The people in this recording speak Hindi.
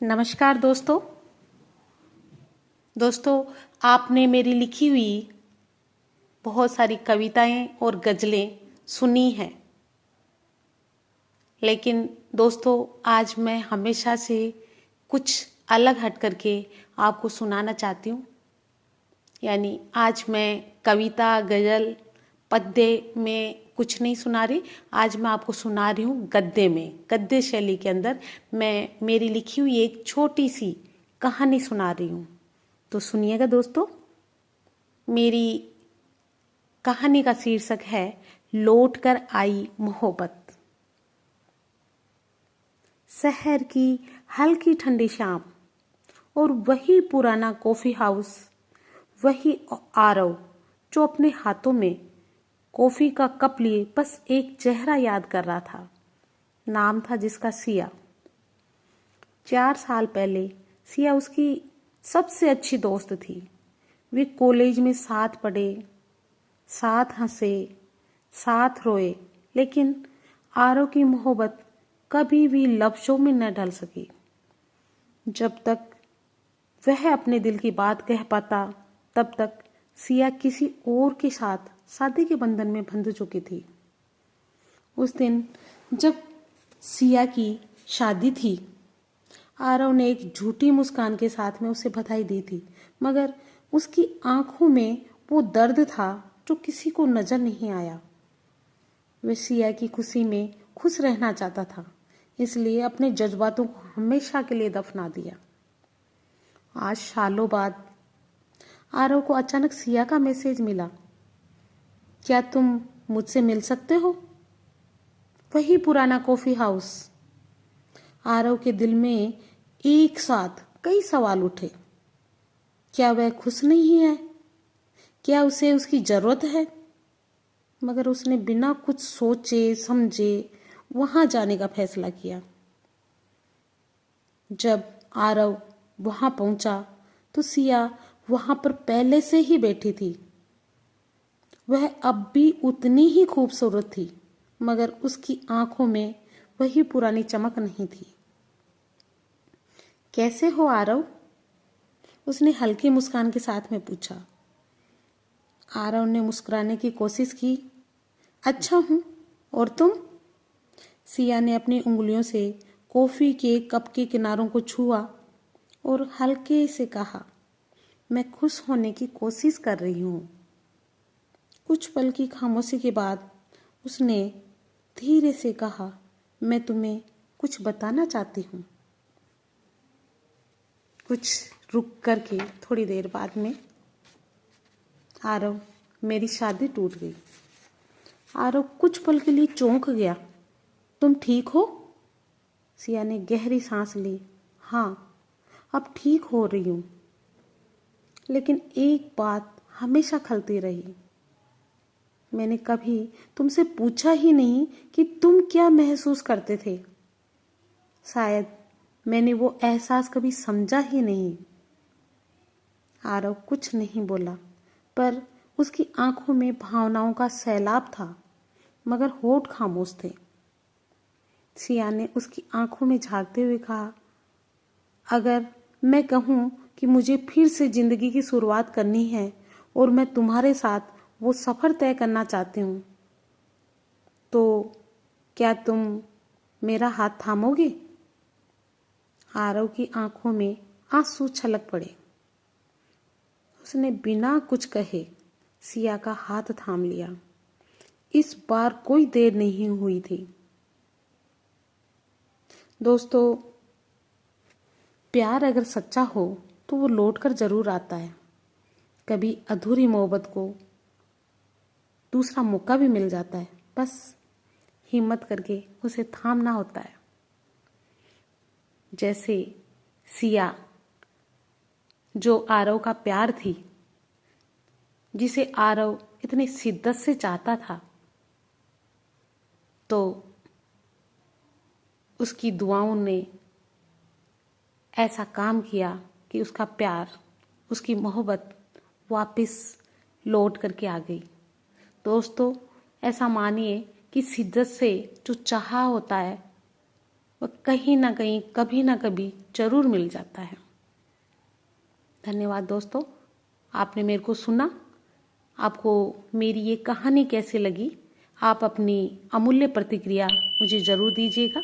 नमस्कार दोस्तों आपने मेरी लिखी हुई बहुत सारी कविताएं और गज़लें सुनी हैं, लेकिन दोस्तों आज मैं हमेशा से कुछ अलग हट करके आपको सुनाना चाहती हूँ। यानी आज मैं कविता गज़ल पद्य में कुछ नहीं सुना रही, आज मैं आपको सुना रही हूँ गद्य में, गद्य शैली के अंदर मैं मेरी लिखी हुई एक छोटी सी कहानी सुना रही हूँ। तो सुनिएगा दोस्तों। मेरी कहानी का शीर्षक है लौट कर आई मोहब्बत। शहर की हल्की ठंडी शाम और वही पुराना कॉफी हाउस, वही आरव जो अपने हाथों में कॉफी का कप लिए बस एक चेहरा याद कर रहा था। नाम था जिसका सिया। 4 साल पहले सिया उसकी सबसे अच्छी दोस्त थी। वे कॉलेज में साथ पढ़े, साथ हंसे, साथ रोए, लेकिन आरव की मोहब्बत कभी भी लफ्जों में न ढल सकी। जब तक वह अपने दिल की बात कह पाता, तब तक सिया किसी और के साथ शादी के बंधन में बंध चुकी थी। उस दिन जब सिया की शादी थी, आरव ने एक झूठी मुस्कान के साथ में उसे बधाई दी थी, मगर उसकी आंखों में वो दर्द था जो किसी को नजर नहीं आया। वह सिया की खुशी में खुश रहना चाहता था, इसलिए अपने जज्बातों को हमेशा के लिए दफना दिया। आज सालों बाद आरव को अचानक सिया का मैसेज मिला, क्या तुम मुझसे मिल सकते हो? वही पुराना कॉफी हाउस। आरव के दिल में एक साथ कई सवाल उठे। क्या वह खुश नहीं है? क्या उसे उसकी जरूरत है? मगर उसने बिना कुछ सोचे समझे वहां जाने का फैसला किया। जब आरव वहां पहुंचा तो सिया वहां पर पहले से ही बैठी थी। वह अब भी उतनी ही खूबसूरत थी, मगर उसकी आंखों में वही पुरानी चमक नहीं थी। कैसे हो आरव? उसने हल्की मुस्कान के साथ में पूछा। आरव ने मुस्कुराने की कोशिश की। अच्छा हूं, और तुम? सिया ने अपनी उंगलियों से कॉफी के कप के किनारों को छुआ और हल्के से कहा, मैं खुश होने की कोशिश कर रही हूं। कुछ पल की खामोशी के बाद उसने धीरे से कहा, मैं तुम्हें कुछ बताना चाहती हूँ। कुछ रुक करके थोड़ी देर बाद में आरव, मेरी शादी टूट गई। आरव कुछ पल के लिए चौंक गया। तुम ठीक हो? सिया ने गहरी सांस ली। हाँ, अब ठीक हो रही हूँ, लेकिन एक बात हमेशा खलती रही। मैंने कभी तुमसे पूछा ही नहीं कि तुम क्या महसूस करते थे। शायद मैंने वो एहसास कभी समझा ही नहीं। आरव कुछ नहीं बोला, पर उसकी आंखों में भावनाओं का सैलाब था, मगर होठ खामोश थे। सिया ने उसकी आंखों में झांकते हुए कहा, अगर मैं कहूँ कि मुझे फिर से जिंदगी की शुरुआत करनी है और मैं तुम्हारे साथ वो सफ़र तय करना चाहती हूँ, तो क्या तुम मेरा हाथ थामोगे? आरव की आंखों में आंसू छलक पड़े। उसने बिना कुछ कहे सिया का हाथ थाम लिया। इस बार कोई देर नहीं हुई थी। दोस्तों, प्यार अगर सच्चा हो तो वो लौट कर जरूर आता है। कभी अधूरी मोहब्बत को दूसरा मौका भी मिल जाता है, बस हिम्मत करके उसे थामना होता है। जैसे सिया जो आरव का प्यार थी, जिसे आरव इतनी शिद्दत से चाहता था, तो उसकी दुआओं ने ऐसा काम किया कि उसका प्यार, उसकी मोहब्बत वापस लौट करके आ गई। दोस्तों, ऐसा मानिए कि शिद्दत से जो चाहा होता है वह कहीं ना कहीं कभी ना कभी जरूर मिल जाता है। धन्यवाद दोस्तों, आपने मेरे को सुना। आपको मेरी ये कहानी कैसी लगी, आप अपनी अमूल्य प्रतिक्रिया मुझे ज़रूर दीजिएगा।